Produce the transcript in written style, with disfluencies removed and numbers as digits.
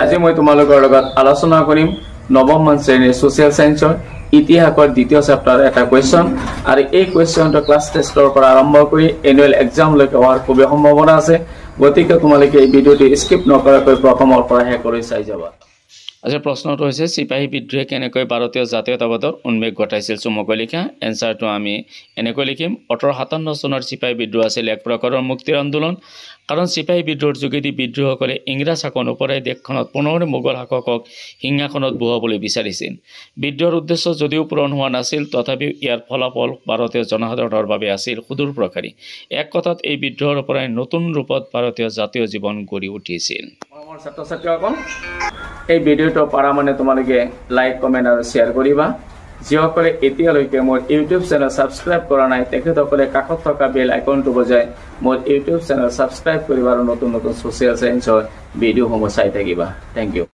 আজি মই তোমালোকৰ লগত আলোচনা কৰিম নৱম শ্ৰেণীৰ সোশ্যাল সায়েন্সৰ ইতিহাসৰ দ্বিতীয় চেপ্টাৰ এটা কোৱেশ্চন আৰু এই কোৱেশ্চনটো ক্লাছ টেষ্টৰ পৰা আৰম্ভ কৰি এনুৱেল এক্সাম লৈকে হোৱাৰ খুব সম্ভাৱনা আছে গতিকে তোমালোকে এই ভিডিওটো স্কিপ নকৰাকৈ প্ৰথমৰ পৰা শেষ কৰি চাই যাবা আজি প্ৰশ্নটো হৈছে সিপাহী বিদ্ৰোহে কেনেকৈ ভাৰতীয় জাতীয়তাবাদৰ উন্মেষ ঘটাইছিল চমুকৈ লিখা এনসাৰটো আমি এনেকৈ লিখিম 1857 চনৰ সিপাহী বিদ্ৰোহ আছিল এক প্ৰকাৰৰ মুক্তিৰ আন্দোলন কাৰণ সিপাহী বিদ্ৰোহৰ যোগেদি বিদ্ৰোহসকলে ইংৰাজ শাসন ওপৰাই দেশখনত পুনৰ মোগল শাসকক সিংহাসনত বহাবলৈ বিচাৰিছিল বিদ্ৰোহৰ উদ্দেশ্য যদিও পূৰণ হোৱা নাছিল তথাপিও ইয়াৰ ফলাফল ভাৰতীয় জনসাধাৰণৰ বাবে আছিল সুদূৰ প্ৰসাৰী এক কথাত এই বিদ্ৰোহৰ পৰাই নতুন ৰূপত ভাৰতীয় জাতীয় জীৱন গঢ়ি উঠিছিল আমাৰ ছাত্ৰ-ছাত্ৰীসকল এই ভিডিওটো পাৰা মানে তোমালোকে লাইক কমেন্ট আৰু শেয়াৰ কৰিবা যিসকলে এতিয়ালৈকে মোৰ ইউটিউব চেনেল সাবস্ক্ৰাইব কৰা নাই তেখেতসকলে কাষত থকা বেল আইকনটো বজাই মোৰ ইউটিউব চেনেল সাবস্ক্ৰাইব কৰিবা আৰু নতুন নতুন সোশ্যাল সায়েন্সৰ ভিডিওসমূহ চাই থাকিবা থ্যাংক ইউ